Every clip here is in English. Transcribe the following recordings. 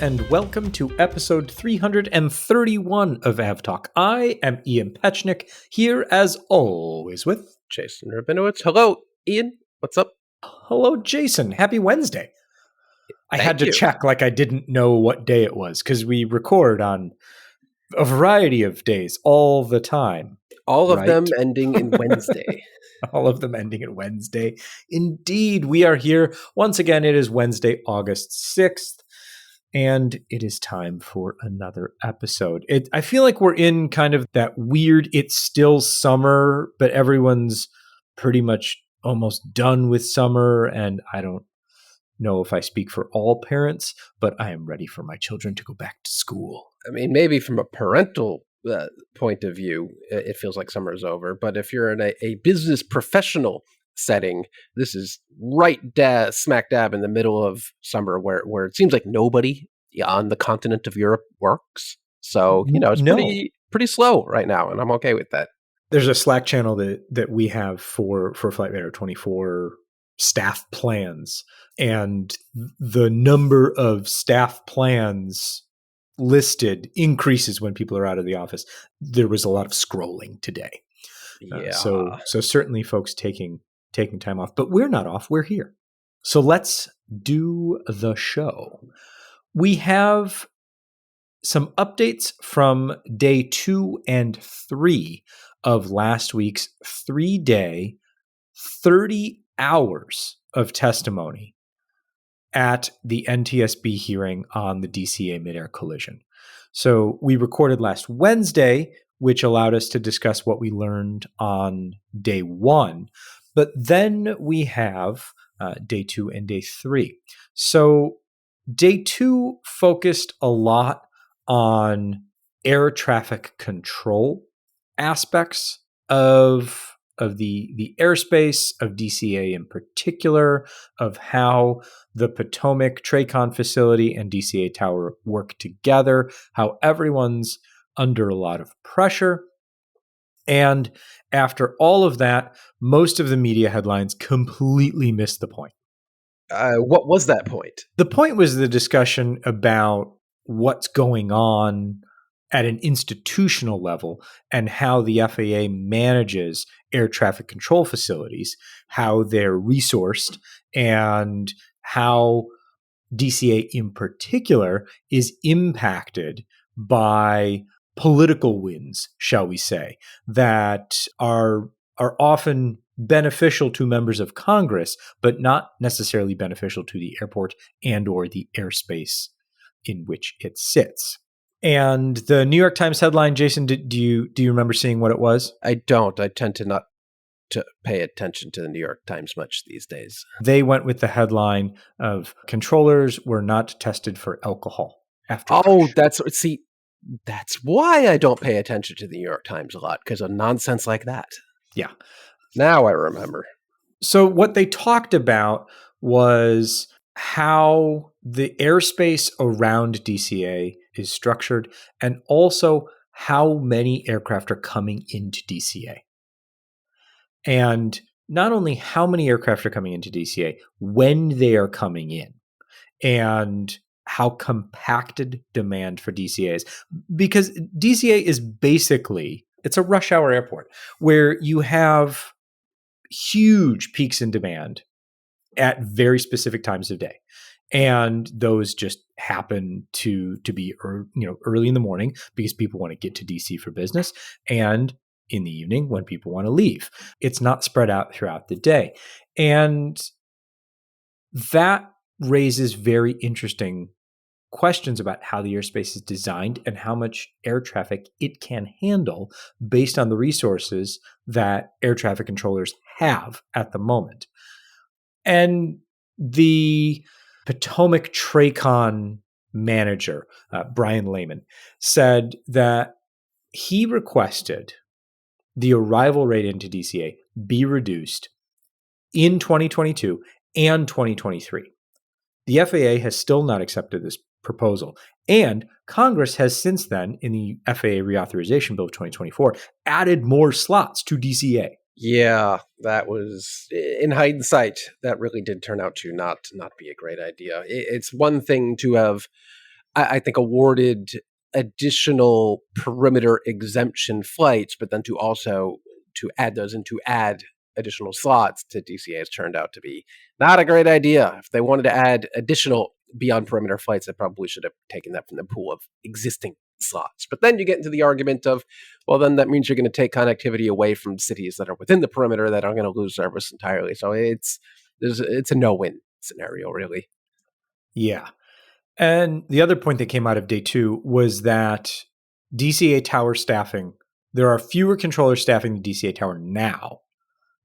and welcome to episode 331 of AvTalk. I am Ian Petchnick, here as always with Jason Rabinowitz. Hello, Ian. What's up? Hello, Jason. Happy Wednesday. I had to check like I didn't know what day it was because we record on a variety of days all the time. All of them ending in Wednesday. All of them ending in Wednesday. Indeed, we are here. Once again, it is Wednesday, August 6th, and it is time for another episode. I feel like we're in kind of that weird, it's still summer, but everyone's pretty much almost done with summer, and I don't know if I speak for all parents, but I am ready for my children to go back to school. I mean, maybe from a parental point of view, it feels like summer is over. But if you're in a business professional setting, this is right smack dab in the middle of summer where it seems like nobody on the continent of Europe works. So, it's pretty slow right now, and I'm okay with that. There's a Slack channel that we have for Flightradar 24 staff plans, and the number of staff plans listed increases when people are out of the office. There was a lot of scrolling today. Yeah. So certainly folks taking time off, but we're not off. We're here. So let's do the show. We have some updates from day 2 and 3 of last week's 3-day, 30 hours of testimony at the NTSB hearing on the DCA midair collision. So we recorded last Wednesday, which allowed us to discuss what we learned on day 1. But then we have day 2 and day 3. So day 2 focused a lot on air traffic control aspects of the airspace, of DCA in particular, of how the Potomac TRACON facility and DCA tower work together, how everyone's under a lot of pressure. And after all of that, most of the media headlines completely missed the point. What was that point? The point was the discussion about what's going on at an institutional level and how the FAA manages air traffic control facilities, how they're resourced, and how DCA in particular is impacted by political wins, shall we say, that are often beneficial to members of Congress, but not necessarily beneficial to the airport and or the airspace in which it sits. And the New York Times headline, Jason, do you remember seeing what it was? I don't. I tend to not to pay attention to the New York Times much these days. They went with the headline of controllers were not tested for alcohol after crash. That's why I don't pay attention to the New York Times a lot, because of nonsense like that. Yeah. Now I remember. So what they talked about was how the airspace around DCA is structured, and also how many aircraft are coming into DCA. And not only how many aircraft are coming into DCA, when they are coming in, and how compacted demand for DCA is. Because DCA is basically, it's a rush hour airport where you have huge peaks in demand at very specific times of day. And those just happen to be early in the morning because people want to get to DC for business, and in the evening when people want to leave. It's not spread out throughout the day. And that raises very interesting questions about how the airspace is designed and how much air traffic it can handle based on the resources that air traffic controllers have at the moment. And the Potomac TRACON manager, Brian Lehman, said that he requested the arrival rate into DCA be reduced in 2022 and 2023. The FAA has still not accepted this proposal, and Congress has since then, in the FAA Reauthorization Bill of 2024, added more slots to DCA. Yeah, that was, in hindsight, that really did turn out to not be a great idea. It's one thing to have I think, awarded additional perimeter exemption flights, but then to add those and to add additional slots to DCA has turned out to be not a great idea. If they wanted to add additional beyond perimeter flights, they probably should have taken that from the pool of existing slots. But then you get into the argument of, well, then that means you're going to take connectivity away from cities that are within the perimeter that are going to lose service entirely. So it's a no-win scenario, really. Yeah. And the other point that came out of day 2 was that DCA tower staffing, there are fewer controllers staffing the DCA tower now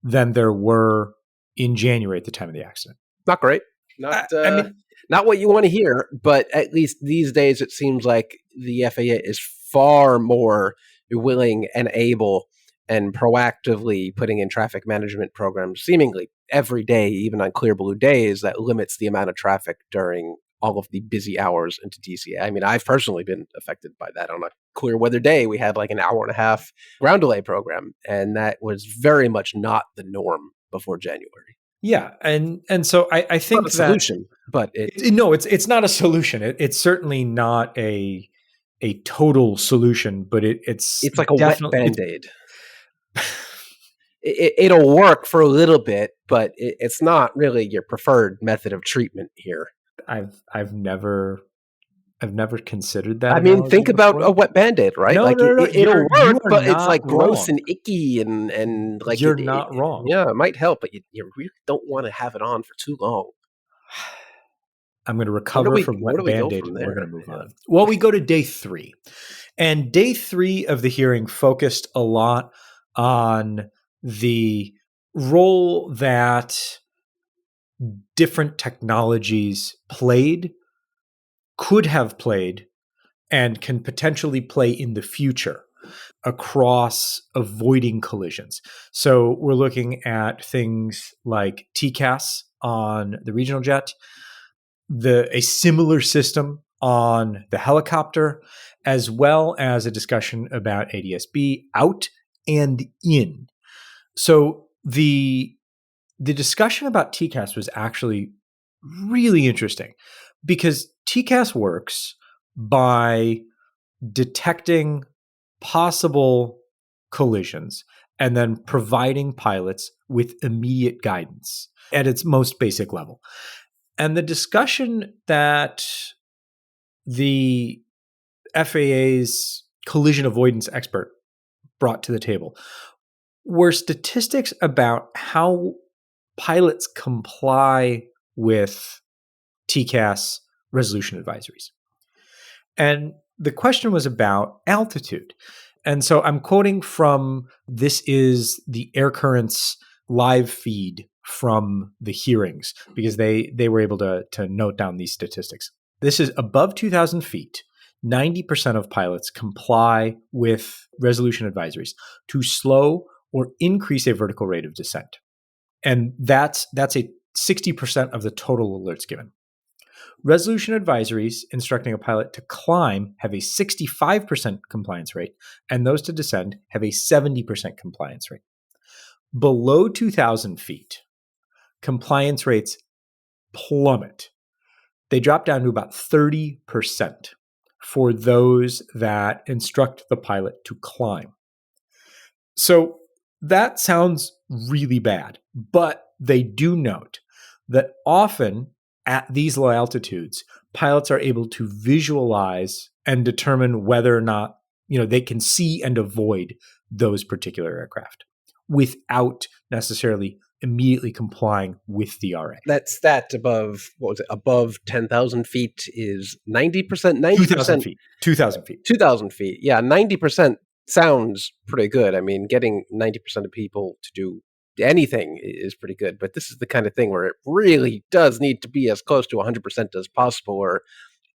than there were in January at the time of the accident. Not great. Not what you want to hear, but at least these days it seems like the FAA is far more willing and able and proactively putting in traffic management programs seemingly every day, even on clear blue days, that limits the amount of traffic during all of the busy hours into DCA. I mean, I've personally been affected by that. On a clear weather day, we had like an hour and a half ground delay program, and that was very much not the norm before January. Yeah, and so I think it's not a solution, but it's not a solution. It's certainly not a total solution, but it's like a wet Band-Aid. It'll work for a little bit, but it's not really your preferred method of treatment here. I've never considered that. I mean, think about a wet Band-Aid, right? No, it'll work, but it's like gross and icky and like you're not wrong. Yeah, it might help, but you really don't want to have it on for too long. I'm going to recover from wet Band-Aid and we're going to move on. Well, we go to day 3. And day 3 of the hearing focused a lot on the role that different technologies could have played, and can potentially play in the future across avoiding collisions. So we're looking at things like TCAS on the regional jet, a similar system on the helicopter, as well as a discussion about ADSB out and in. So the discussion about TCAS was actually really interesting, because TCAS works by detecting possible collisions and then providing pilots with immediate guidance at its most basic level. And the discussion that the FAA's collision avoidance expert brought to the table were statistics about how pilots comply with TCAS resolution advisories. And the question was about altitude. And so I'm quoting from, this is the Air Currents live feed from the hearings, because they were able to note down these statistics. This is above 2,000 feet. 90% of pilots comply with resolution advisories to slow or increase a vertical rate of descent. And that's a 60% of the total alerts given. Resolution advisories instructing a pilot to climb have a 65% compliance rate, and those to descend have a 70% compliance rate. Below 2,000 feet, compliance rates plummet. They drop down to about 30% for those that instruct the pilot to climb. So that sounds really bad, but they do note that often at these low altitudes, pilots are able to visualize and determine whether or not, they can see and avoid those particular aircraft without necessarily immediately complying with the RA. That stat above, above 10,000 feet is 90%? 2,000 feet. 2,000 feet. 2,000 feet. Yeah, 90% sounds pretty good. I mean, getting 90% of people to do anything is pretty good, but this is the kind of thing where it really does need to be as close to 100% as possible, or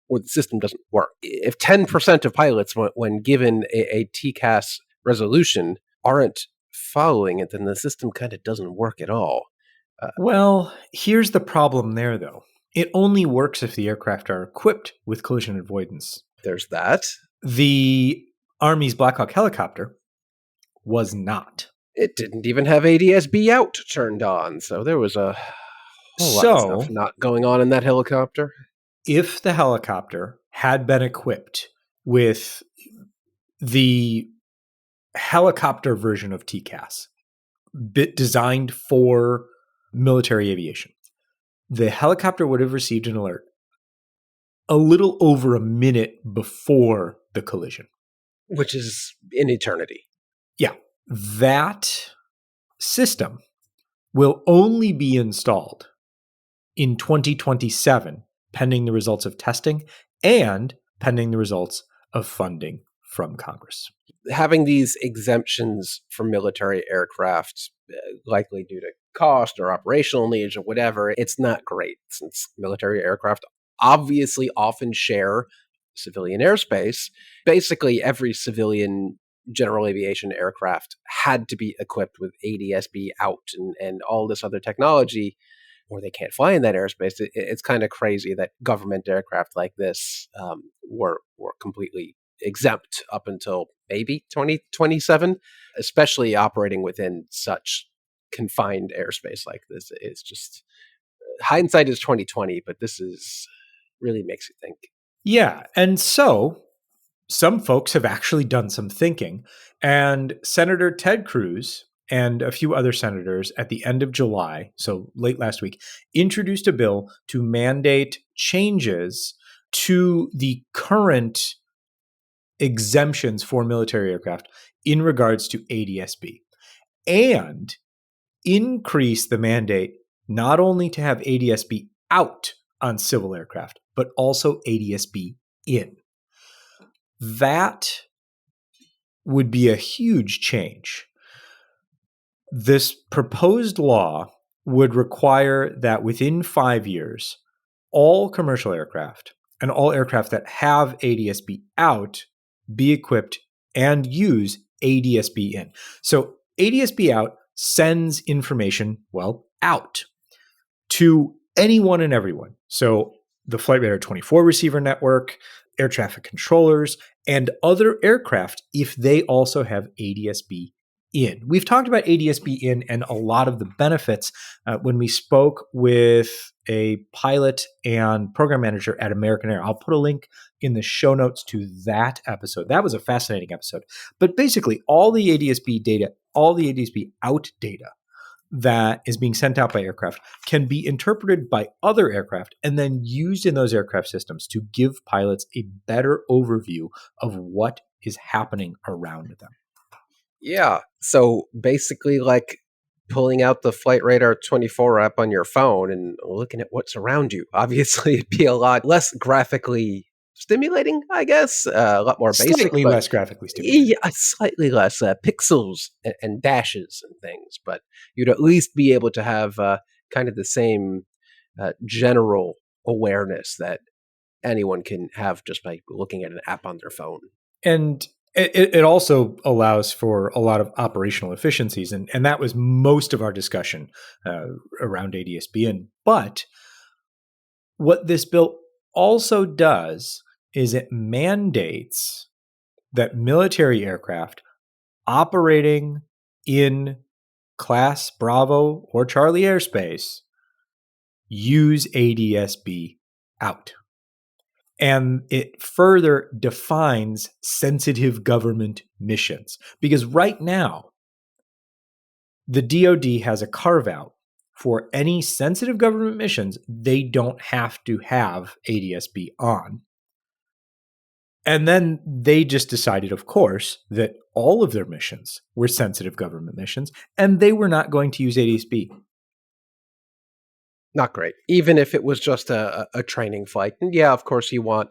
the system doesn't work. If 10% of pilots, when given a TCAS resolution, aren't following it, then the system kind of doesn't work at all. Well, here's the problem there, though. It only works if the aircraft are equipped with collision avoidance. There's that. The Army's Black Hawk helicopter was not. It didn't even have ADSB out turned on, so there was a whole lot of stuff not going on in that helicopter. If the helicopter had been equipped with the helicopter version of TCAS, designed for military aviation, the helicopter would have received an alert a little over a minute before the collision. Which is an eternity. Yeah. That system will only be installed in 2027, pending the results of testing and pending the results of funding from Congress. Having these exemptions for military aircraft, likely due to cost or operational needs or whatever, it's not great, since military aircraft obviously often share civilian airspace. Basically, every civilian general aviation aircraft had to be equipped with ADS-B out and all this other technology, or they can't fly in that airspace. It's kind of crazy that government aircraft like this were completely exempt up until maybe 2027, especially operating within such confined airspace like this. It's just, hindsight is 2020, but this is really makes you think. Yeah. And so some folks have actually done some thinking, and Senator Ted Cruz and a few other senators at the end of July, so late last week, introduced a bill to mandate changes to the current exemptions for military aircraft in regards to ADS-B, and increase the mandate not only to have ADS-B out on civil aircraft, but also ADS-B in. That would be a huge change. This proposed law would require that within 5 years, all commercial aircraft and all aircraft that have ADS-B out be equipped and use ADS-B in. So ADS-B out sends information, well, out to anyone and everyone. So the Flight Radar 24 receiver network, air traffic controllers, and other aircraft if they also have ADS-B in. We've talked about ADS-B in and a lot of the benefits when we spoke with a pilot and program manager at American Air. I'll put a link in the show notes to that episode. That was a fascinating episode. But basically, all the ADS-B data, all the ADS-B out data that is being sent out by aircraft can be interpreted by other aircraft and then used in those aircraft systems to give pilots a better overview of what is happening around them. Yeah. So basically, like pulling out the Flight Radar 24 app on your phone and looking at what's around you. Obviously, it'd be a lot less graphically stimulating, I guess. A lot more basic. Slightly less graphically stimulating. Yeah, slightly less pixels and dashes and things. But you'd at least be able to have kind of the same general awareness that anyone can have just by looking at an app on their phone. And it also allows for a lot of operational efficiencies. And that was most of our discussion around ADS-B in. But what this bill also does is it mandates that military aircraft operating in Class Bravo or Charlie airspace use ADS-B out. And it further defines sensitive government missions. Because right now, the DoD has a carve-out for any sensitive government missions. They don't have to have ADS-B on. And then they just decided, of course, that all of their missions were sensitive government missions, and they were not going to use ADS-B. Not great. Even if it was just a training flight. And yeah, of course, you want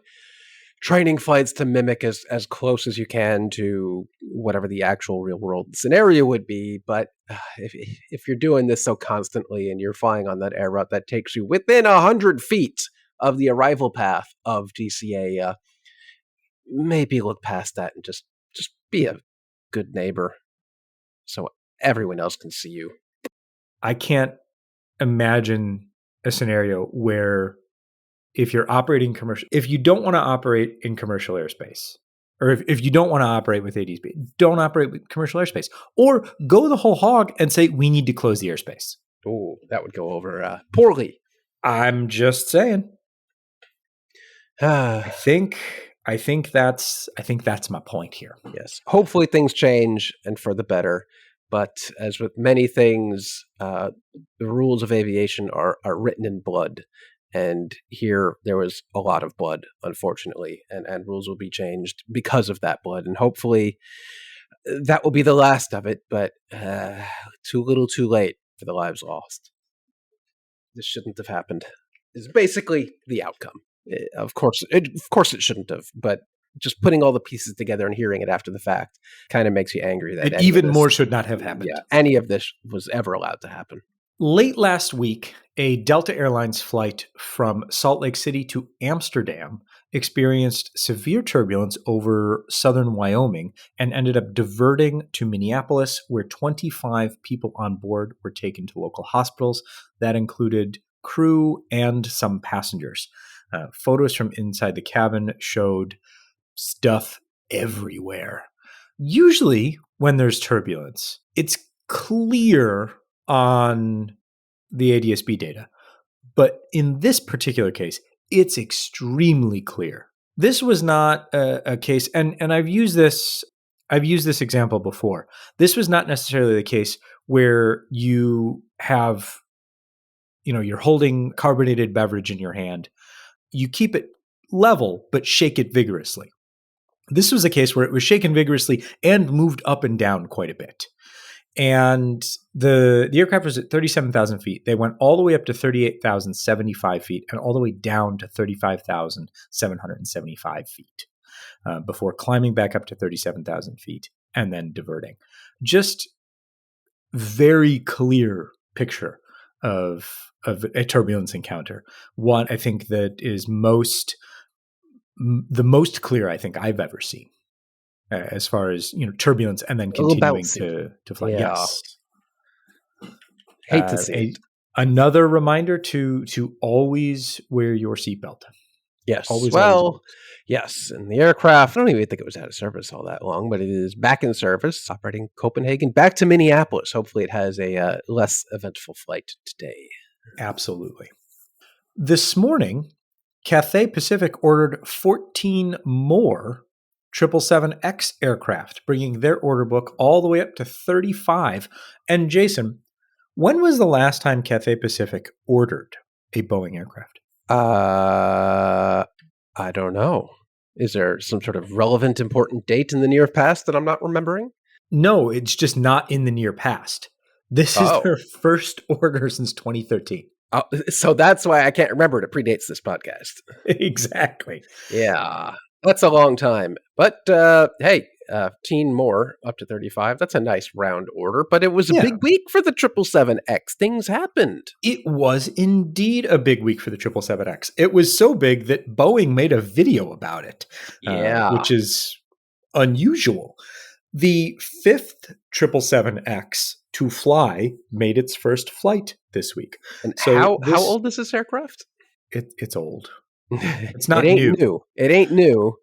training flights to mimic as close as you can to whatever the actual real world scenario would be. But if you're doing this so constantly and you're flying on that air route that takes you within 100 feet of the arrival path of DCA, maybe look past that and just be a good neighbor so everyone else can see you. I can't imagine a scenario where if you're operating commercial, if you don't want to operate in commercial airspace, or if you don't want to operate with ADS-B, don't operate with commercial airspace, or go the whole hog and say, we need to close the airspace. Oh, that would go over poorly. I'm just saying. I think that's my point here. Yes. Hopefully things change and for the better. But as with many things, the rules of aviation are written in blood. And here there was a lot of blood, unfortunately, and rules will be changed because of that blood. And hopefully that will be the last of it, but too little too late for the lives lost. This shouldn't have happened is basically the outcome. Of course it shouldn't have, but just putting all the pieces together and hearing it after the fact kind of makes you angry that It even more should not have happened. Yeah, any of this was ever allowed to happen. Late last week, a Delta Airlines flight from Salt Lake City to Amsterdam experienced severe turbulence over southern Wyoming and ended up diverting to Minneapolis, where 25 people on board were taken to local hospitals. That included crew and some passengers. Photos from inside the cabin showed stuff everywhere. Usually, when there's turbulence, it's clear on the ADSB data. But in this particular case, it's extremely clear. This was not a case, and I've used this example before. This was not necessarily the case where you have, you're holding carbonated beverage in your hand. You keep it level, but shake it vigorously. This was a case where it was shaken vigorously and moved up and down quite a bit. And the aircraft was at 37,000 feet. They went all the way up to 38,075 feet and all the way down to 35,775 feet before climbing back up to 37,000 feet and then diverting. Just very clear picture of a turbulence encounter. One, I think, that is the most clear I think I've ever seen. As far as turbulence and then continuing to fly. Yeah. Yes, hate to see it. Another reminder to always wear your seatbelt. Yes. Always. Yes. And the aircraft, I don't even think it was out of service all that long, but it is back in service, operating Copenhagen back to Minneapolis. Hopefully, it has a less eventful flight today. Absolutely. This morning, Cathay Pacific ordered 14 more 777X aircraft, bringing their order book all the way up to 35. And Jason, when was the last time Cathay Pacific ordered a Boeing aircraft? I don't know. Is there some sort of relevant, important date in the near past that I'm not remembering? No, it's just not in the near past. This is their first order since 2013. Oh, so that's why I can't remember it. It predates this podcast. Exactly. Yeah. That's a long time. But hey, 15 more up to 35. That's a nice round order. But it was a big week for the 777X. Things happened. It was indeed a big week for the 777X. It was so big that Boeing made a video about it, which is unusual. The fifth 777X to fly made its first flight this week. And so how old is this aircraft? It's old. It's not new. It ain't new,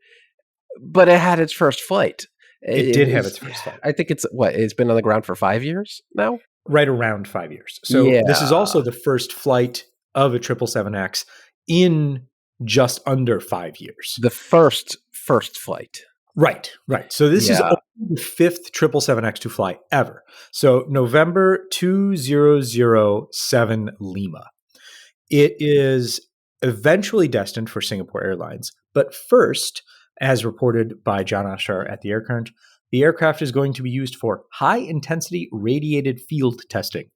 but it had its first flight. It did have its first flight. I think it's been on the ground for 5 years now? Right around 5 years. So this is also the first flight of a 777X in just under 5 years. The first flight. Right. So this is only the fifth 777X to fly ever. So November 2007 Lima. It is eventually destined for Singapore Airlines. But first, as reported by John Oshar at the Air Current, the aircraft is going to be used for high-intensity radiated field testing.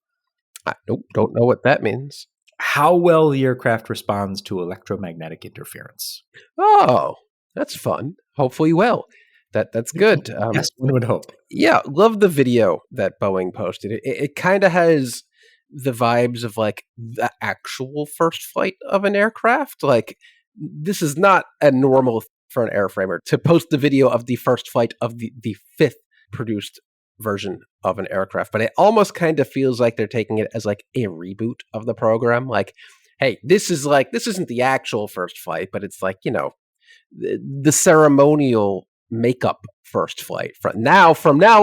I don't know what that means. How well the aircraft responds to electromagnetic interference. Oh, that's fun. Hopefully well. That's good. Yes, one would hope. Yeah, love the video that Boeing posted. It kind of has the vibes of like the actual first flight of an aircraft. Like, this is not a normal for an airframer to post the video of the first flight of the fifth produced version of an aircraft, but it almost kind of feels like they're taking it as like a reboot of the program. Like, hey, this isn't the actual first flight, but it's like, the ceremonial makeup first flight. From now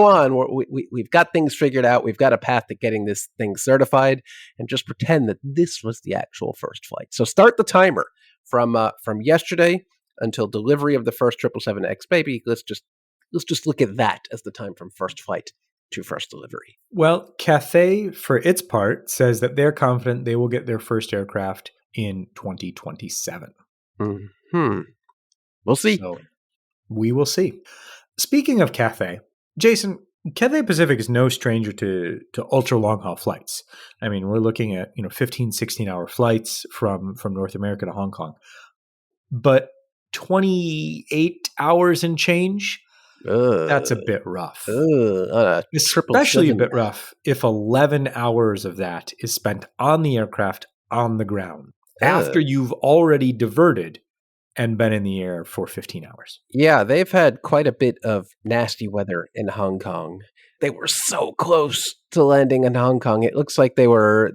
on, we've got things figured out. We've got a path to getting this thing certified, and just pretend that this was the actual first flight. So start the timer from yesterday until delivery of the first 777X baby. Let's just look at that as the time from first flight to first delivery. Well, Cathay, for its part, says that they're confident they will get their first aircraft in 2027. We'll see. So we will see. Speaking of Cathay, Jason, Cathay Pacific is no stranger to ultra long haul flights. I mean, we're looking at 15, 16-hour flights from North America to Hong Kong. But 28 hours and change, that's a bit rough. Especially a bit rough if 11 hours of that is spent on the aircraft on the ground after you've already diverted and been in the air for 15 hours. Yeah, they've had quite a bit of nasty weather in Hong Kong. They were so close to landing in Hong Kong. It looks like they were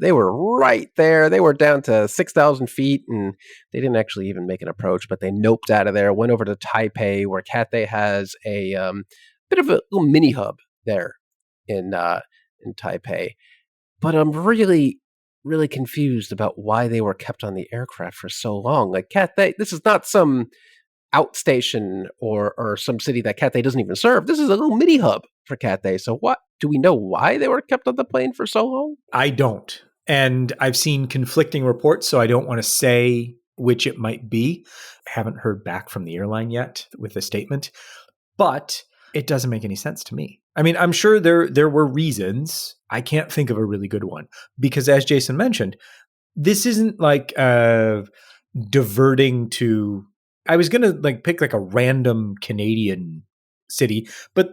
right there. They were down to 6,000 feet, and they didn't actually even make an approach, but they noped out of there, went over to Taipei, where Cathay has a bit of a little mini hub there in Taipei. But I'm really confused about why they were kept on the aircraft for so long. Like Cathay, this is not some outstation or some city that Cathay doesn't even serve. This is a little mini hub for Cathay. So what, do we know why they were kept on the plane for so long? I don't. And I've seen conflicting reports, so I don't want to say which it might be. I haven't heard back from the airline yet with a statement, but it doesn't make any sense to me. I mean, I'm sure there were reasons. I can't think of a really good one because, as Jason mentioned, this isn't like diverting to. I was gonna pick a random Canadian city, but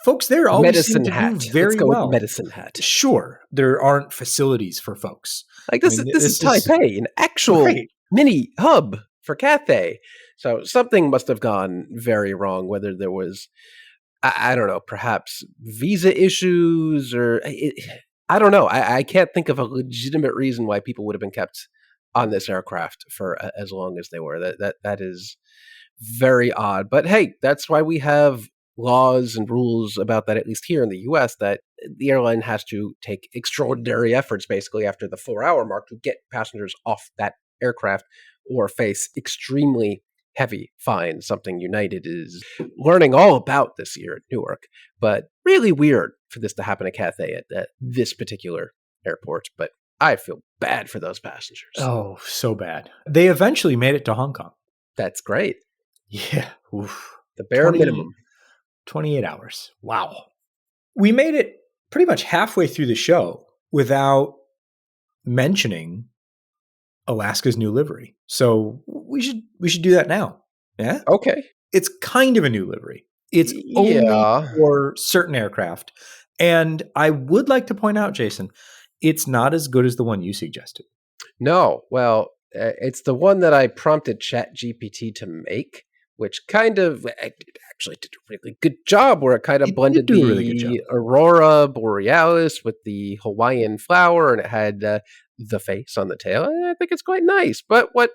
folks there always seem to do very well. Medicine Hat. Sure, there aren't facilities for folks. Like this is Taipei, an actual mini hub for Cathay. So something must have gone very wrong. Whether there was, I don't know, perhaps visa issues or I don't know. I can't think of a legitimate reason why people would have been kept on this aircraft for as long as they were. That is very odd. But hey, that's why we have laws and rules about that, at least here in the US, that the airline has to take extraordinary efforts basically after the 4-hour mark to get passengers off that aircraft or face extremely heavy fines, something United is learning all about this year at Newark. But really weird for this to happen at Cathay at this particular airport. But I feel bad for those passengers. Oh, so bad. They eventually made it to Hong Kong. That's great. Yeah. Oof. The bare minimum. 28 hours. Wow. We made it pretty much halfway through the show without mentioning Alaska's new livery. So we should do that now. Yeah? Okay. It's kind of a new livery. It's only for certain aircraft. And I would like to point out, Jason, it's not as good as the one you suggested. No. Well, it's the one that I prompted ChatGPT to make, which kind of actually did a really good job, where it kind of blended the really Aurora Borealis with the Hawaiian flower, and it had the face on the tail. And I think it's quite nice. But what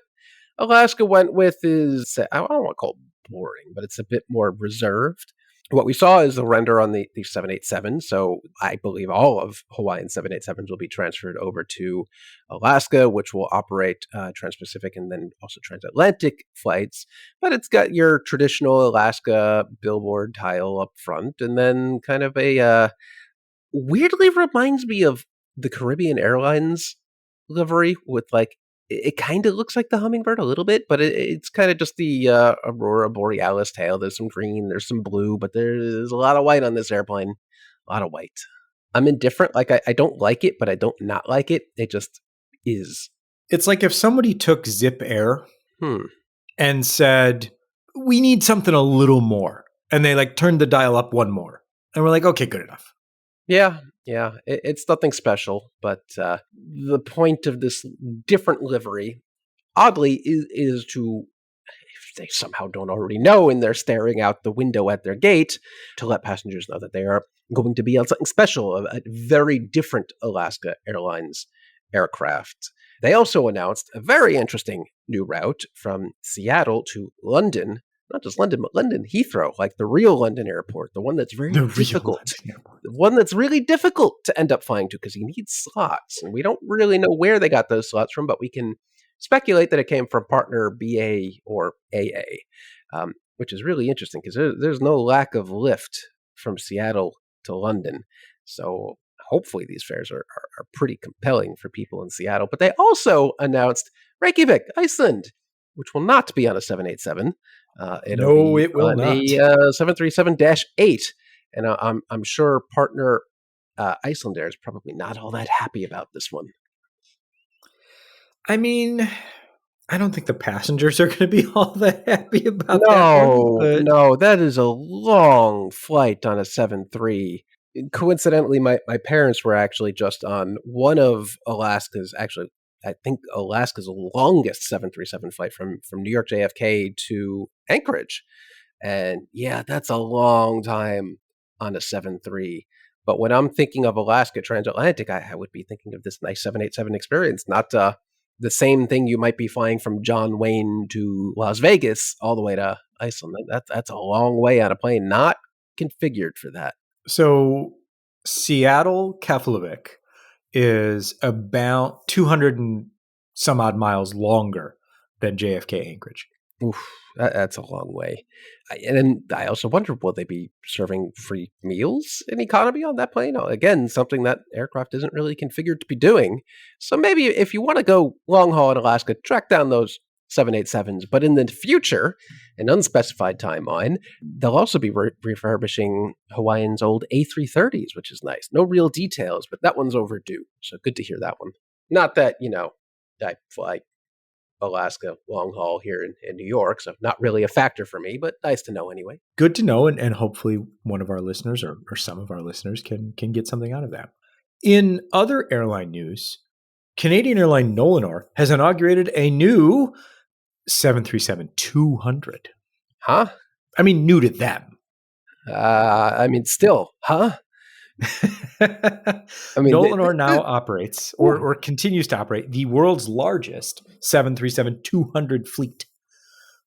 Alaska went with is, I don't want to call it boring, but it's a bit more reserved. What we saw is the render on the 787. So I believe all of Hawaiian 787s will be transferred over to Alaska, which will operate trans-Pacific and then also transatlantic flights. But it's got your traditional Alaska billboard tile up front, and then kind of a weirdly reminds me of the Caribbean Airlines livery with it kind of looks like the hummingbird a little bit, but it's kind of just the Aurora Borealis tail. There's some green, there's some blue, but there's a lot of white on this airplane. A lot of white. I'm indifferent. I don't like it, but I don't not like it. It just is. It's like if somebody took Zip Air and said, we need something a little more. And they turned the dial up one more. And we're like, okay, good enough. Yeah. Yeah, it's nothing special, but the point of this different livery, oddly, is to, if they somehow don't already know and they're staring out the window at their gate, to let passengers know that they are going to be on something special, a very different Alaska Airlines aircraft. They also announced a very interesting new route from Seattle to London. Not just London, but London Heathrow, like the real London airport, the one that's very difficult, the one that's really difficult to end up flying to because you need slots. And we don't really know where they got those slots from, but we can speculate that it came from partner BA or AA, which is really interesting because there's no lack of lift from Seattle to London. So hopefully these fares are pretty compelling for people in Seattle. But they also announced Reykjavik, Iceland, which will not be on a 787. It'll No, be it will on not. a 737-8. And I'm sure partner Icelandair is probably not all that happy about this one. I mean, I don't think the passengers are going to be all that happy about that one, No, but no, that is a long flight on a 7-3. Coincidentally, my parents were actually just on one of Alaska's, actually, I think Alaska's longest 737 flight from New York JFK to Anchorage. And yeah, that's a long time on a 7-3. But when I'm thinking of Alaska transatlantic, I would be thinking of this nice 787 experience, not the same thing you might be flying from John Wayne to Las Vegas all the way to Iceland. That's a long way on a plane, not configured for that. so Seattle Keflavik is about 200 and some odd miles longer than JFK Anchorage. Oof, that's a long way. And then I also wonder, will they be serving free meals in economy on that plane? Again, something that aircraft isn't really configured to be doing. So maybe if you want to go long haul in Alaska, track down those 787s. But in the future, an unspecified timeline, they'll also be refurbishing Hawaiian's old A330s, which is nice. No real details, but that one's overdue. So good to hear that one. Not that, I fly Alaska long haul here in New York, so not really a factor for me, but nice to know anyway. Good to know, and hopefully one of our listeners or some of our listeners can get something out of that. In other airline news, Canadian airline Nolinor has inaugurated a new 737-200. Huh? I mean, new to them. Still, huh? Nolinor now operates or continues to operate the world's largest 737-200 fleet.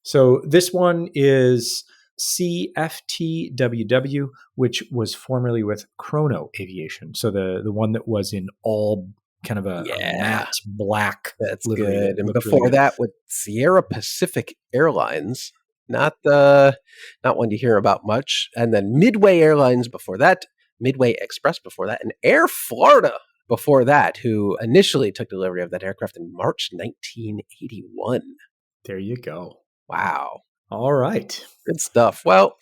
So this one is CFTWW, which was formerly with Chrono Aviation. So the one that was in all kind of a matte black. That's livery. good. And before that, with Sierra Pacific Airlines, not one you hear about much. And then Midway Airlines before that, Midway Express before that, and Air Florida before that, who initially took delivery of that aircraft in March 1981. There you go. Wow. All right. Good stuff. Well,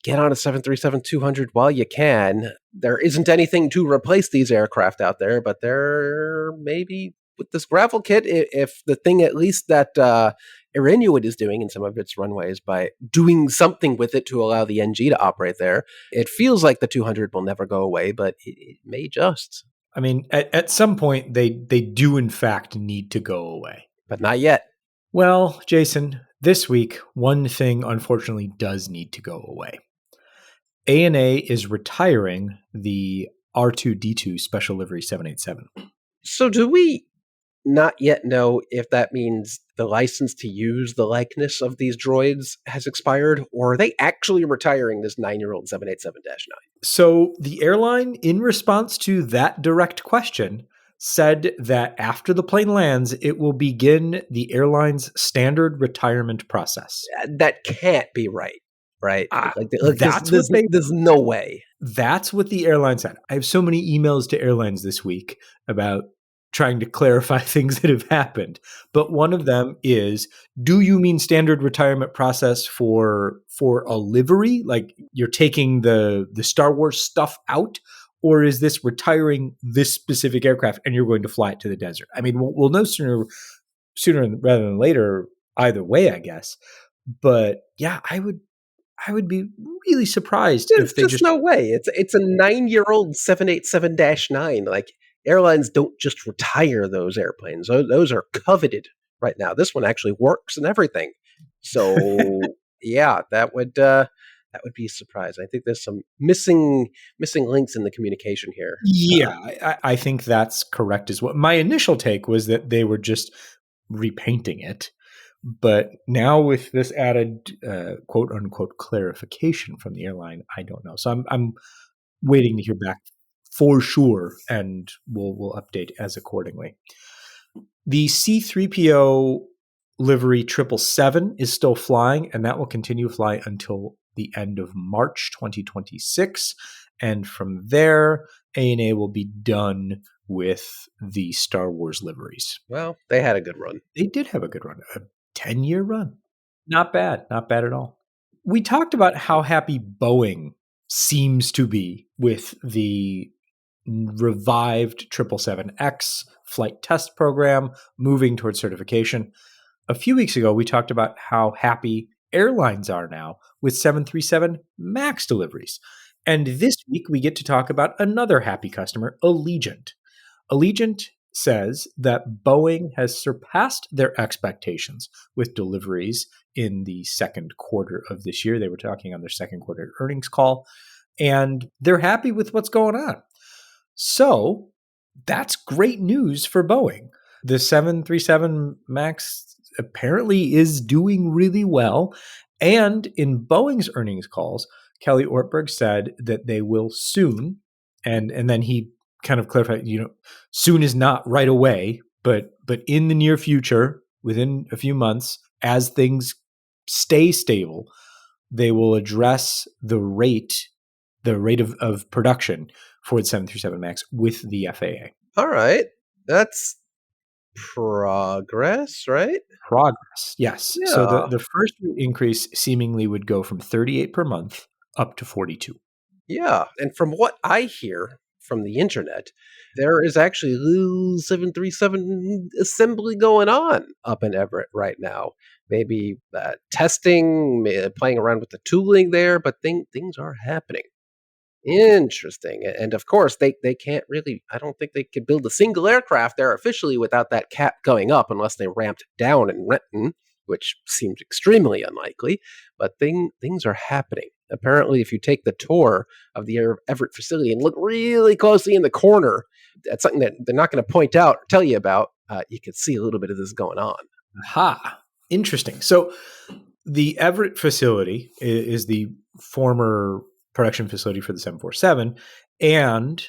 get on a 737-200 while you can. There isn't anything to replace these aircraft out there, but there maybe with this gravel kit, if the thing at least that Air Inuit is doing in some of its runways by doing something with it to allow the NG to operate there, it feels like the 200 will never go away, but it may just. I mean, at some point, they do, in fact, need to go away. But not yet. Well, Jason, this week, one thing unfortunately does need to go away. ANA is retiring the R2D2 Special Livery 787. So do we not yet know if that means the license to use the likeness of these droids has expired, or are they actually retiring this 9-year-old 787-9? So the airline, in response to that direct question, said that after the plane lands, it will begin the airline's standard retirement process. That can't be right. Right? There's no way. That's what the airline said. I have so many emails to airlines this week about trying to clarify things that have happened. But one of them is, do you mean standard retirement process for a livery? Like you're taking the Star Wars stuff out? Or is this retiring this specific aircraft and you're going to fly it to the desert? I mean, we'll know sooner rather than later, either way, I guess. But yeah, I would be really surprised if they just no way. It's a 9-year-old 787-9. Like airlines don't just retire those airplanes. Those are coveted right now. This one actually works and everything. So yeah, that would be a surprise. I think there's some missing links in the communication here. Yeah, I think that's correct as well. My initial take was that they were just repainting it. But now with this added quote unquote clarification from the airline, I don't know. So I'm waiting to hear back for sure, and we'll update as accordingly. The C-3PO livery 777 is still flying, and that will continue to fly until the end of March 2026. And from there, ANA will be done with the Star Wars liveries. Well, they had a good run. They did have a good run, a 10-year run. Not bad at all. We talked about how happy Boeing seems to be with the revived 777X flight test program moving towards certification. A few weeks ago, we talked about how happy airlines are now with 737 MAX deliveries. And this week, we get to talk about another happy customer, Allegiant. Allegiant says that Boeing has surpassed their expectations with deliveries in the second quarter of this year. They were talking on their second quarter earnings call, and they're happy with what's going on. So that's great news for Boeing. The 737 MAX apparently is doing really well. And in Boeing's earnings calls, Kelly Ortberg said that they will soon, and then he kind of clarified, soon is not right away, but in the near future, within a few months, as things stay stable, they will address the rate of production for the 737 MAX with the FAA. All right. That's progress, right? Progress, yes. Yeah. So the first increase seemingly would go from 38 per month up to 42. Yeah. And from what I hear from the internet, there is actually a little 737 assembly going on up in Everett right now. Maybe testing, playing around with the tooling there, but things are happening. Interesting. And of course, they can't really, I don't think they could build a single aircraft there officially without that cap going up unless they ramped down in Renton, which seems extremely unlikely. But things are happening. Apparently, if you take the tour of the Everett facility and look really closely in the corner, that's something that they're not going to point out or tell you about. You can see a little bit of this going on. Aha. Interesting. So the Everett facility is the former production facility for the 747 and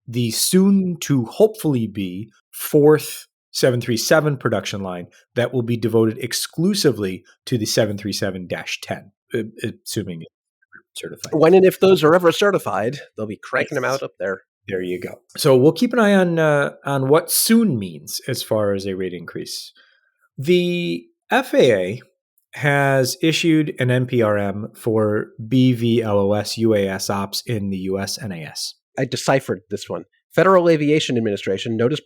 the soon to hopefully be fourth 737 production line that will be devoted exclusively to the 737-10, assuming it's certified. When and if those are ever certified, they'll be cranking them out up there. There you go. So we'll keep an eye on what soon means as far as a rate increase. The FAA has issued an NPRM for BVLOS UAS ops in the US NAS. I deciphered this one. Federal Aviation Administration notice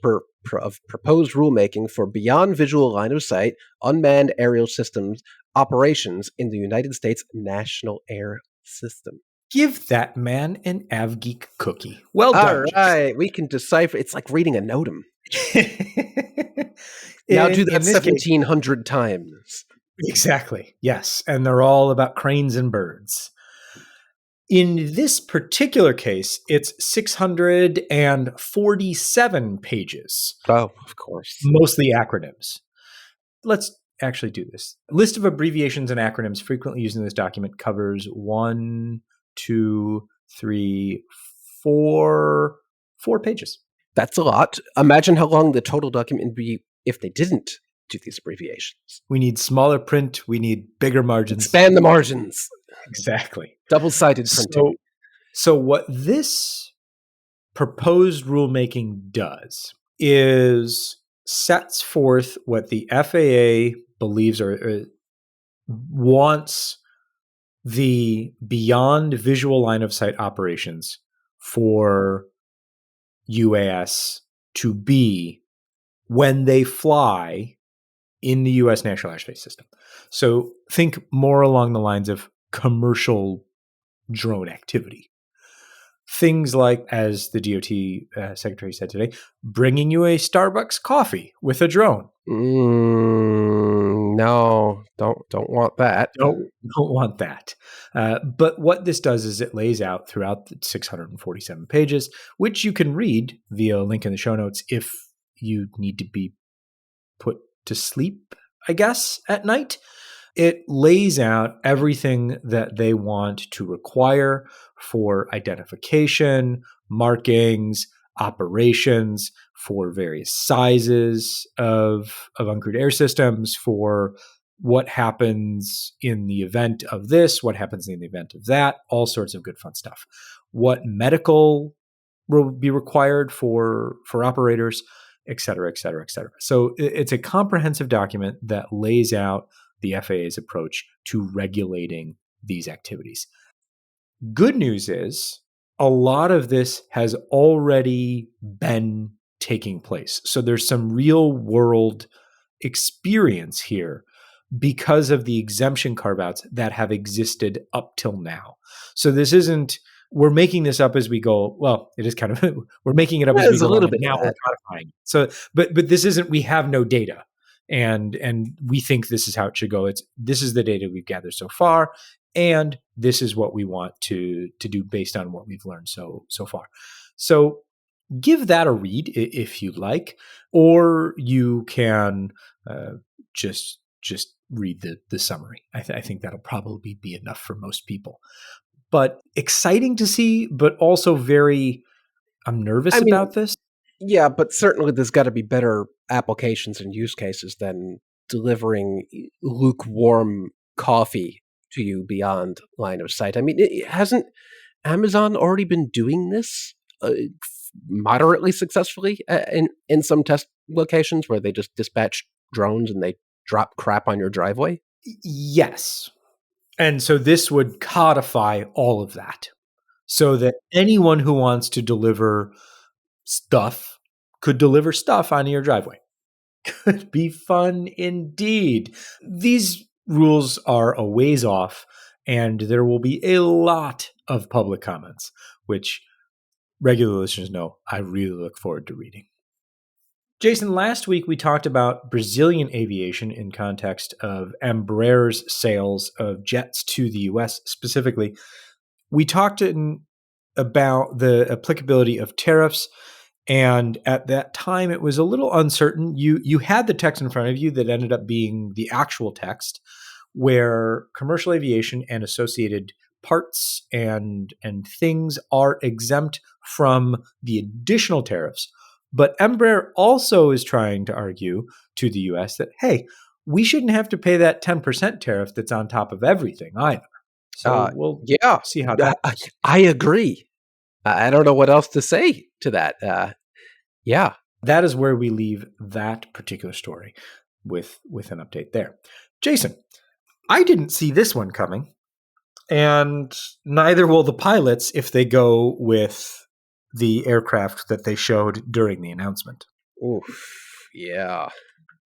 of proposed rulemaking for beyond visual line of sight unmanned aerial systems operations in the United States National Air System. Give that man an AvGeek cookie. Well done. All right, we can decipher. It's like reading a notum. Now do that 1,700 times. Exactly. Yes. And they're all about cranes and birds. In this particular case, it's 647 pages. Oh, of course. Mostly acronyms. Let's actually do this. A list of abbreviations and acronyms frequently used in this document covers 1, 2, 3, 4 pages. That's a lot. Imagine how long the total document would be if they didn't do these abbreviations. We need smaller print. We need bigger margins. Expand the margins. Exactly. Double-sided printing. So what this proposed rulemaking does is sets forth what the FAA believes or wants the beyond visual line of sight operations for UAS to be when they fly in the U.S. National Airspace System. So think more along the lines of commercial drone activity. Things like, as the DOT secretary said today, bringing you a Starbucks coffee with a drone. No, don't want that. Don't want that. But what this does is it lays out throughout the 647 pages, which you can read via a link in the show notes if you need to be put to sleep, I guess, at night. It lays out everything that they want to require for identification, markings, operations, for various sizes of uncrewed air systems, for what happens in the event of this, what happens in the event of that, all sorts of good fun stuff. What medical will be required for operators, et cetera, et cetera, et cetera. So it's a comprehensive document that lays out the FAA's approach to regulating these activities. Good news is a lot of this has already been taking place. So there's some real world experience here because of the exemption carve-outs that have existed up till now. So this isn't, we're making this up as we go. Well, it is kind of, we're making it up as we There's a go along, little and bit now of we're that. codifying. So, but this isn't, we have no data. And we think this is how it should go. This is the data we've gathered so far, and this is what we want to do based on what we've learned so far. So give that a read if you like, or you can just read the summary. I think that'll probably be enough for most people. But exciting to see, but also I'm nervous I mean, about this. yeah, but certainly there's got to be better applications and use cases than delivering lukewarm coffee to you beyond line of sight. I mean, hasn't Amazon already been doing this moderately successfully in some test locations where they just dispatch drones and they drop crap on your driveway? Yes. And so this would codify all of that so that anyone who wants to deliver stuff could deliver stuff onto your driveway. Could be fun indeed. These rules are a ways off, and there will be a lot of public comments, which regular listeners know I really look forward to reading. Jason, last week we talked about Brazilian aviation in context of Embraer's sales of jets to the US specifically. We talked about the applicability of tariffs, and at that time it was a little uncertain. You had the text in front of you that ended up being the actual text, where commercial aviation and associated parts and things are exempt from the additional tariffs. But Embraer also is trying to argue to the US that, hey, we shouldn't have to pay that 10% tariff that's on top of everything either. So we'll Yeah, see how that goes. I agree. I don't know what else to say to that. Yeah. That is where we leave that particular story with an update there. Jason, I didn't see this one coming, and neither will the pilots if they go with the aircraft that they showed during the announcement. Oof. Yeah.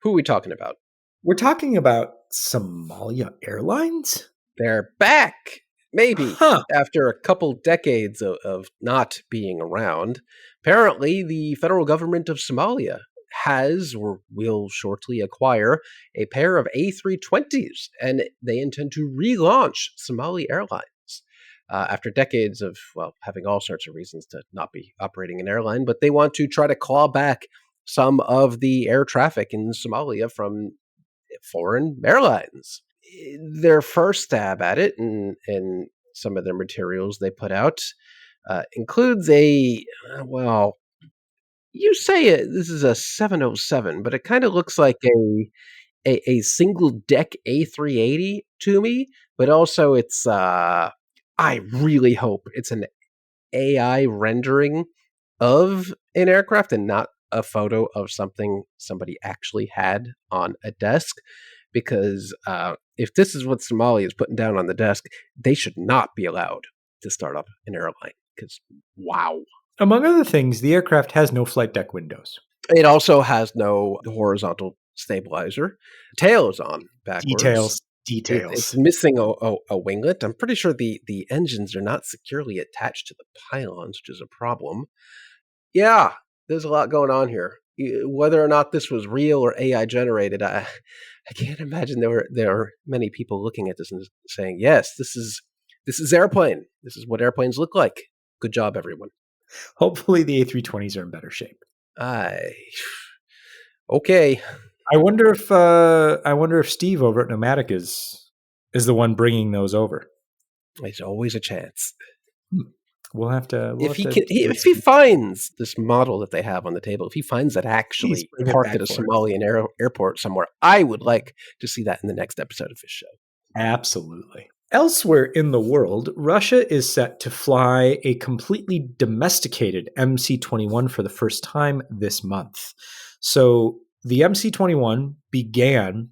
Who are we talking about? We're talking about Somali Airlines? They're back. Maybe. Huh. After a couple decades of not being around, apparently the federal government of Somalia has or will shortly acquire a pair of A320s, and they intend to relaunch Somali Airlines. After decades of, well, having all sorts of reasons to not be operating an airline, but they want to try to claw back some of the air traffic in Somalia from foreign airlines. Their first stab at it, and some of their materials they put out, includes well, you say this is a 707, but it kind of looks like a single deck A380 to me, but also it's I really hope it's an AI rendering of an aircraft and not a photo of something somebody actually had on a desk. Because if this is what Somalia is putting down on the desk, they should not be allowed to start up an airline. Because, wow. Among other things, the aircraft has no flight deck windows. It also has no horizontal stabilizer. Tail is on backwards. It's Details. missing a winglet. I'm pretty sure the engines are not securely attached to the pylons, which is a problem. Yeah, there's a lot going on here. Whether or not this was real or AI generated, I can't imagine there are many people looking at this and saying, "Yes, this is airplane. This is what airplanes look like." Good job, everyone. Hopefully the A320s are in better shape. Okay. I wonder if Steve over at Nomadic is the one bringing those over. There's always a chance. We'll have to. If he finds this model that they have on the table, if he finds that Please actually bring it parked back at a for us. Somali airport somewhere, I would like to see that in the next episode of his show. Absolutely. Elsewhere in the world, Russia is set to fly a completely domesticated MC-21 for the first time this month. So the MC-21 began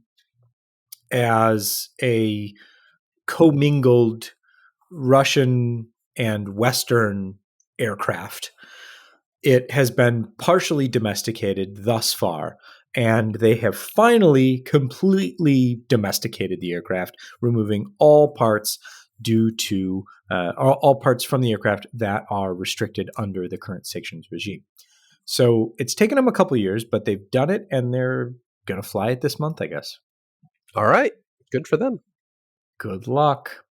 as a commingled Russian and Western aircraft. It has been partially domesticated thus far, and they have finally completely domesticated the aircraft, removing all parts due to all parts from the aircraft that are restricted under the current sanctions regime. So it's taken them a couple years, but they've done it, and they're going to fly it this month, I guess. All right. Good for them. Good luck.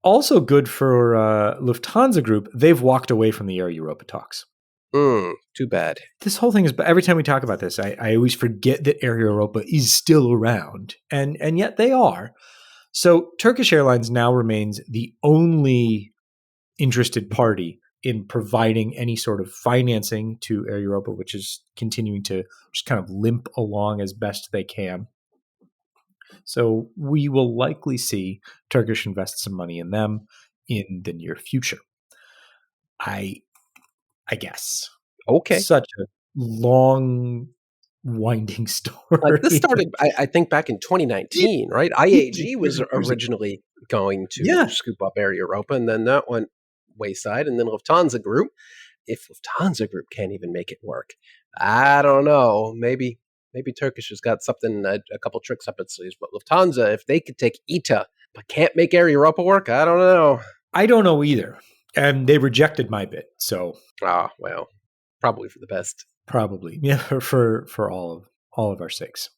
Also good for Lufthansa Group, they've walked away from the Air Europa talks. Too bad. This whole thing is, every time we talk about this, I always forget that Air Europa is still around, and yet they are. So Turkish Airlines now remains the only interested party in providing any sort of financing to Air Europa, which is continuing to just kind of limp along as best they can. So we will likely see Turkish invest some money in them in the near future. I guess. Okay. Such a long, winding story. This started, I think, back in 2019, right? IAG was originally going to scoop up Air Europa, and then that went wayside. And then Lufthansa Group, if Lufthansa Group can't even make it work, I don't know. Maybe Turkish has got something, a couple tricks up its sleeves. But Lufthansa, if they could take ITA but can't make Air Europa work, I don't know. I don't know either. And they rejected my bid, so well, probably for the best. Probably, yeah, for all of our sakes.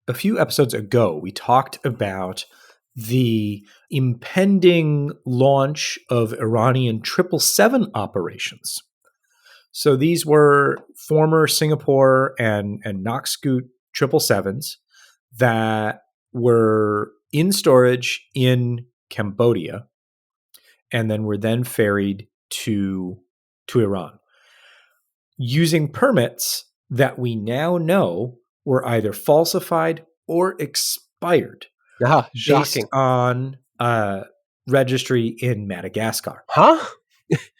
A few episodes ago, we talked about the impending launch of Iranian 777 operations. So these were former Singapore and Knox-Scoot 777s that were in storage in Cambodia, and then were then ferried to Iran, using permits that we now know were either falsified or expired, shocking, based on registry in Madagascar. Huh?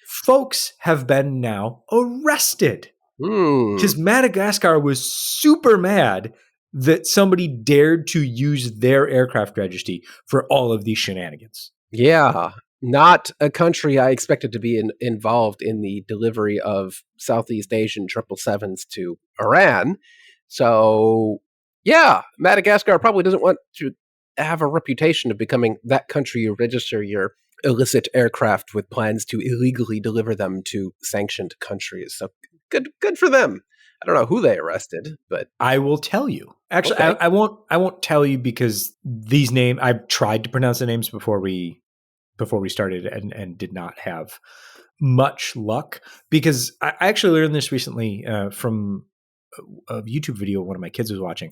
Folks have been now arrested because Madagascar was super mad that somebody dared to use their aircraft registry for all of these shenanigans. Yeah. Not a country I expected to be involved in the delivery of Southeast Asian 777s to Iran. So, yeah, Madagascar probably doesn't want to have a reputation of becoming that country you register your illicit aircraft with plans to illegally deliver them to sanctioned countries. So, good for them. I don't know who they arrested, but I will tell you. Actually, okay. I won't tell you, because these names, I've tried to pronounce the names before we started and did not have much luck, because I actually learned this recently from a YouTube video one of my kids was watching.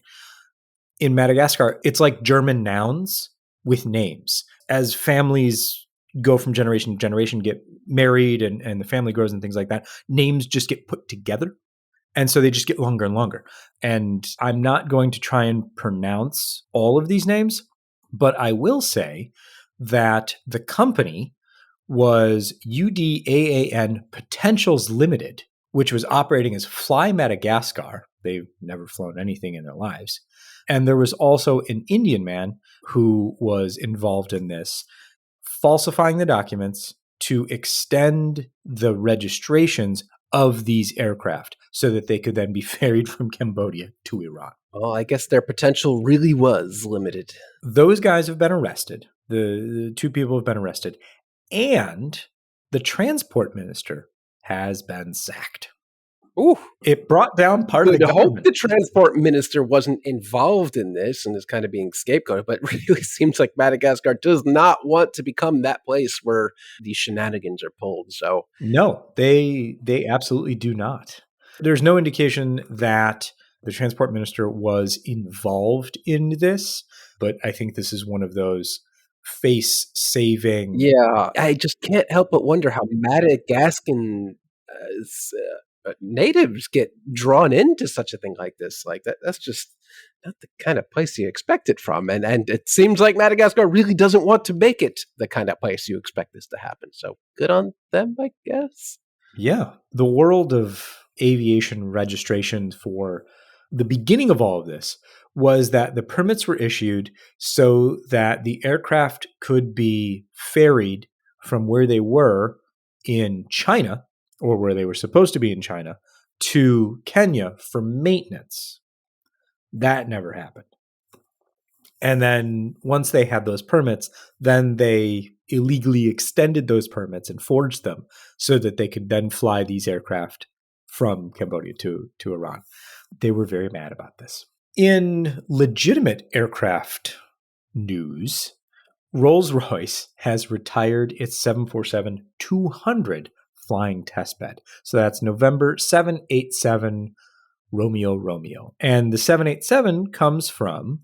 In Madagascar, it's like German nouns with names. As families go from generation to generation, get married, and the family grows and things like that, names just get put together. And so they just get longer and longer. And I'm not going to try and pronounce all of these names, but I will say that the company was UDAAN Potentials Limited, which was operating as Fly Madagascar. They've never flown anything in their lives. And there was also an Indian man who was involved in this, falsifying the documents to extend the registrations of these aircraft so that they could then be ferried from Cambodia to Iran. Well, I guess their potential really was limited. Those guys have been arrested. The two people have been arrested. And the transport minister has been sacked. Ooh. It brought down part of the government. Hope the transport minister wasn't involved in this and is kind of being scapegoated, but it really seems like Madagascar does not want to become that place where these shenanigans are pulled. So no, they absolutely do not. There's no indication that the transport minister was involved in this, but I think this is one of those face-saving. Yeah, I just can't help but wonder how Madagascan natives get drawn into such a thing like this. Like that's just not the kind of place you expect it from. And it seems like Madagascar really doesn't want to make it the kind of place you expect this to happen. So good on them, I guess. Yeah. The world of aviation registration for the beginning of all of this was that the permits were issued so that the aircraft could be ferried from where they were in China, or where they were supposed to be in China, to Kenya for maintenance. That never happened. And then once they had those permits, then they illegally extended those permits and forged them so that they could then fly these aircraft from Cambodia to Iran. They were very mad about this. In legitimate aircraft news, Rolls-Royce has retired its 747-200 flying testbed. So that's November 787 Romeo. And the 787 comes from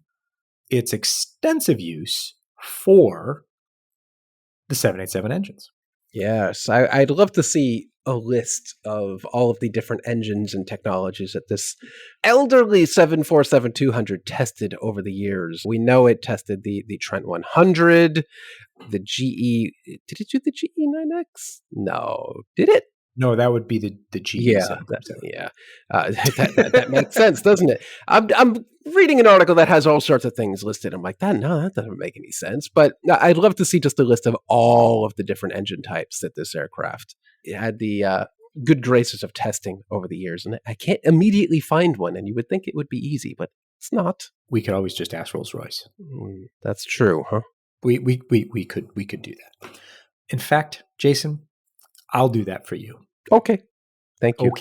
its extensive use for the 787 engines. Yes, I'd love to see a list of all of the different engines and technologies that this elderly 747-200 tested over the years. We know it tested the Trent 100, the GE. Did it do the GE9X? No. Did it? No, that would be the GE. Yeah, that makes sense, doesn't it? I'm reading an article that has all sorts of things listed. I'm like, that doesn't make any sense. But I'd love to see just a list of all of the different engine types that this aircraft had the good graces of testing over the years. And I can't immediately find one. And you would think it would be easy, but it's not. We could always just ask Rolls-Royce. That's true, huh? We could do that. In fact, Jason, I'll do that for you. Okay. Thank you.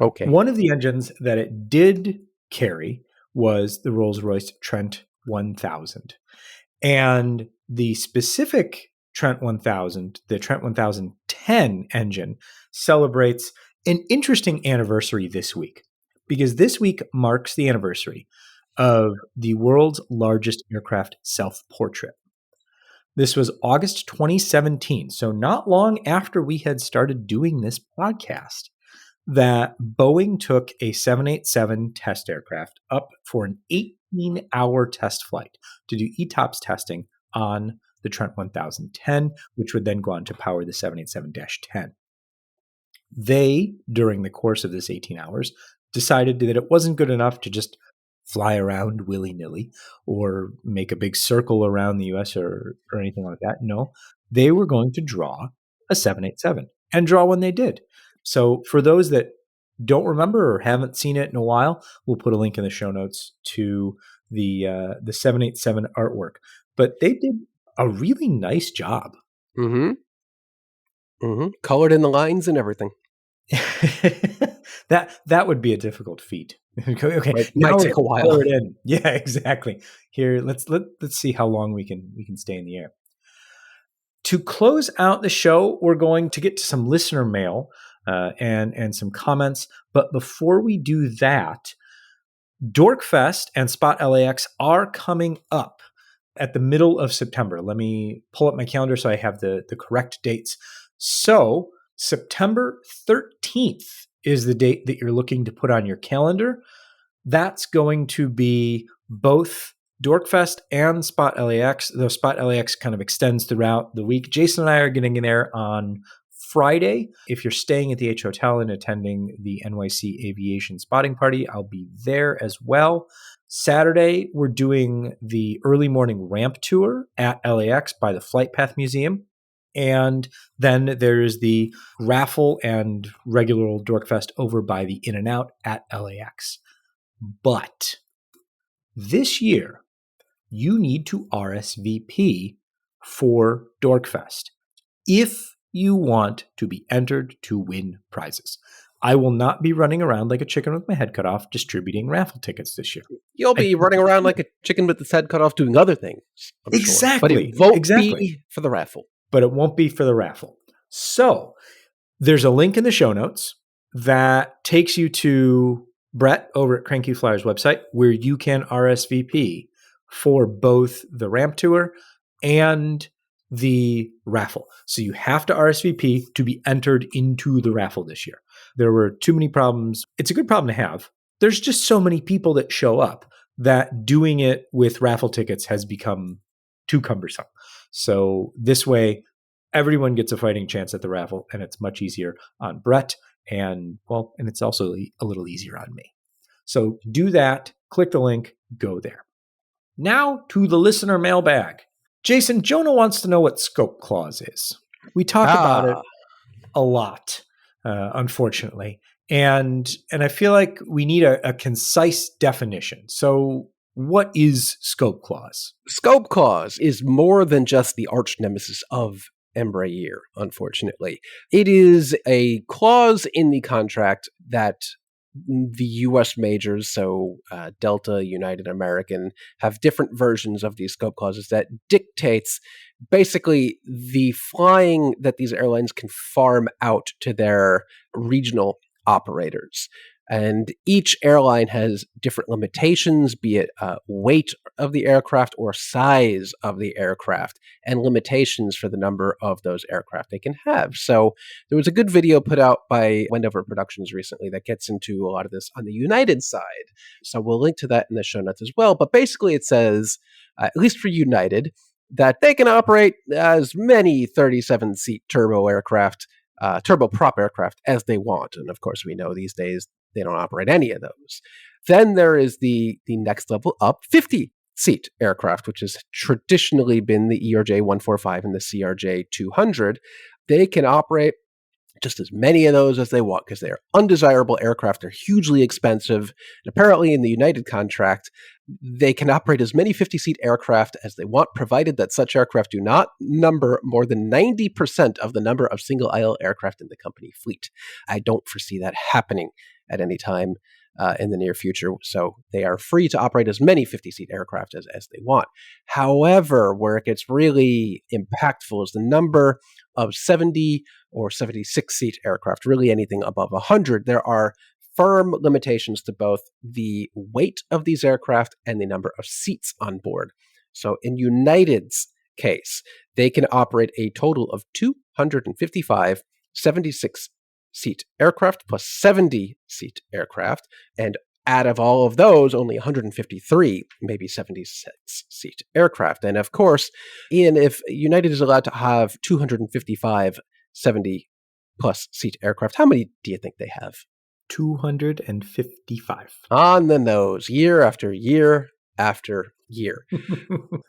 Okay. One of the engines that it did carry was the Rolls-Royce Trent 1000. And the specific Trent 1000, the Trent 1010 engine, celebrates an interesting anniversary this week, because this week marks the anniversary of the world's largest aircraft self-portrait. This was August 2017, so not long after we had started doing this podcast, that Boeing took a 787 test aircraft up for an 18-hour test flight to do ETOPS testing on the Trent 1010, which would then go on to power the 787-10. They, during the course of this 18 hours, decided that it wasn't good enough to just fly around willy-nilly or make a big circle around the US or anything like that. No, they were going to draw a 787 and draw one they did. So for those that don't remember or haven't seen it in a while, we'll put a link in the show notes to the 787 artwork. But they did a really nice job. Colored in the lines and everything. That would be a difficult feat. Okay, might take a while. Yeah, exactly. Here, let's see how long we can stay in the air. To close out the show, we're going to get to some listener mail and some comments. But before we do that, Dorkfest and Spot LAX are coming up at the middle of September. Let me pull up my calendar so I have the correct dates. So September 13th is the date that you're looking to put on your calendar. That's going to be both Dorkfest and Spot LAX, though Spot LAX kind of extends throughout the week. Jason and I are getting in there on Friday. If you're staying at the H Hotel and attending the NYC Aviation Spotting Party, I'll be there as well. Saturday, we're doing the early morning ramp tour at LAX by the Flight Path Museum. And then there's the raffle and regular old Dorkfest over by the In-N-Out at LAX. But this year, you need to RSVP for Dorkfest if you want to be entered to win prizes. I will not be running around like a chicken with my head cut off distributing raffle tickets this year. You'll be running around like a chicken with its head cut off doing other things. Exactly. Sure. But it won't be for the raffle. But it won't be for the raffle. So there's a link in the show notes that takes you to Brett over at Cranky Flyers website where you can RSVP for both the ramp tour and the raffle. So you have to RSVP to be entered into the raffle this year. There were too many problems. It's a good problem to have. There's just so many people that show up that doing it with raffle tickets has become too cumbersome. So this way, everyone gets a fighting chance at the raffle, and it's much easier on Brett, and it's also a little easier on me. So do that, click the link, go there. Now to the listener mailbag. Jason, Jonah wants to know what scope clause is. We talk about it a lot, unfortunately. And I feel like we need a concise definition. So what is scope clause? Scope clause is more than just the arch nemesis of Embraer, unfortunately. It is a clause in the contract that the U.S. majors, so Delta, United, American, have different versions of these scope clauses that dictates basically the flying that these airlines can farm out to their regional operators. And each airline has different limitations, be it weight of the aircraft or size of the aircraft, and limitations for the number of those aircraft they can have. So there was a good video put out by Wendover Productions recently that gets into a lot of this on the United side. So we'll link to that in the show notes as well. But basically it says, at least for United, that they can operate as many 37-seat turboprop aircraft as they want. And of course, we know these days they don't operate any of those. Then there is the next level up, 50-seat aircraft, which has traditionally been the ERJ 145 and the CRJ 200. They can operate just as many of those as they want because they're undesirable aircraft. They're hugely expensive. And apparently in the United contract, they can operate as many 50-seat aircraft as they want, provided that such aircraft do not number more than 90% of the number of single-aisle aircraft in the company fleet. I don't foresee that happening at any time in the near future. So they are free to operate as many 50-seat aircraft as they want. However, where it gets really impactful is the number of 70 or 76-seat aircraft, really anything above 100. There are firm limitations to both the weight of these aircraft and the number of seats on board. So in United's case, they can operate a total of 255 76-seat aircraft plus 70-seat aircraft, and out of all of those, only 153, maybe 76-seat aircraft. And of course, Ian, if United is allowed to have 255 70-plus seat aircraft, how many do you think they have? 255. On the nose, year after year after year.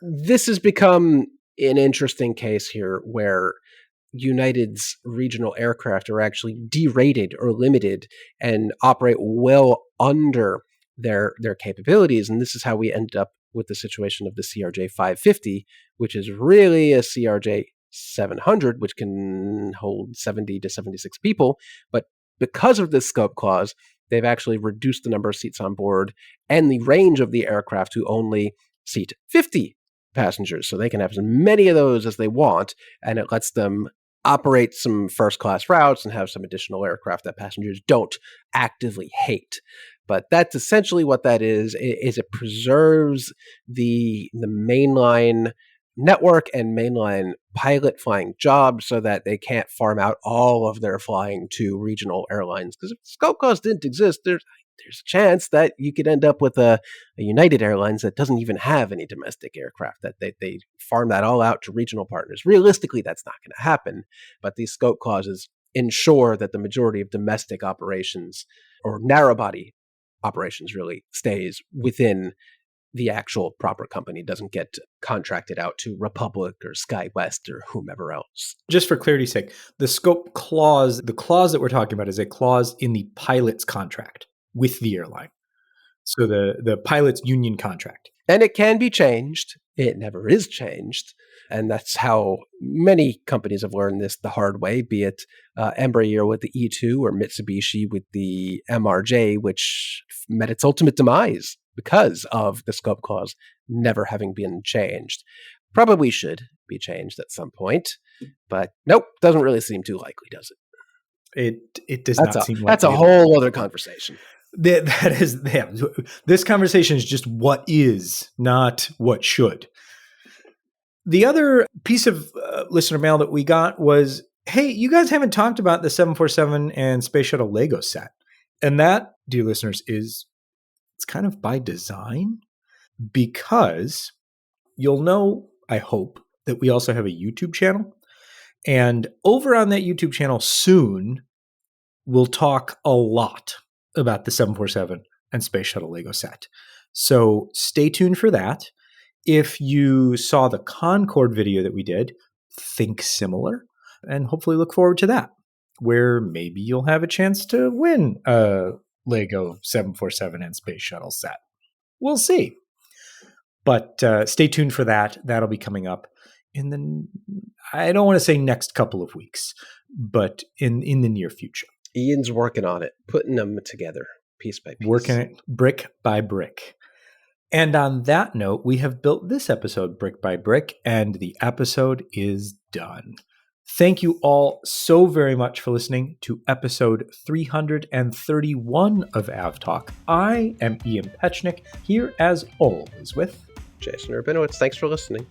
This has become an interesting case here where United's regional aircraft are actually derated or limited and operate well under their capabilities. And this is how we ended up with the situation of the CRJ 550, which is really a CRJ 700, which can hold 70 to 76 people. But because of this scope clause, they've actually reduced the number of seats on board and the range of the aircraft to only seat 50 passengers. So they can have as many of those as they want, and it lets them operate some first-class routes and have some additional aircraft that passengers don't actively hate. But that's essentially what that is it preserves the mainline network and mainline pilot flying jobs so that they can't farm out all of their flying to regional airlines. Because if scope clause didn't exist, there's a chance that you could end up with a United Airlines that doesn't even have any domestic aircraft, that they farm that all out to regional partners. Realistically, that's not going to happen. But these scope clauses ensure that the majority of domestic operations or narrow-body operations really stays within the actual proper company, doesn't get contracted out to Republic or SkyWest or whomever else. Just for clarity's sake, the scope clause, the clause that we're talking about is a clause in the pilot's contract with the airline. So the pilot's union contract. And it can be changed. It never is changed. And that's how many companies have learned this the hard way, be it Embraer with the E2 or Mitsubishi with the MRJ, which met its ultimate demise because of the scope clause never having been changed. Probably should be changed at some point, but nope, doesn't really seem too likely, does it? It does not seem likely. That's a whole other conversation. That is, yeah, this conversation is just what is, not what should. The other piece of listener mail that we got was, hey, you guys haven't talked about the 747 and Space Shuttle Lego set. And that, dear listeners, it's kind of by design, because you'll know, I hope, that we also have a YouTube channel. And over on that YouTube channel soon, we'll talk a lot about the 747 and Space Shuttle Lego set. So stay tuned for that. If you saw the Concorde video that we did, think similar, and hopefully look forward to that, where maybe you'll have a chance to win a Lego 747 and Space Shuttle set. We'll see. But stay tuned for that. That'll be coming up in the, I don't want to say next couple of weeks, but in the near future. Ian's working on it, putting them together piece by piece. Working it brick by brick. And on that note, we have built this episode brick by brick, and the episode is done. Thank you all so very much for listening to episode 331 of AvTalk. I am Ian Petchnick, here as always with Jason Rabinowitz. Thanks for listening.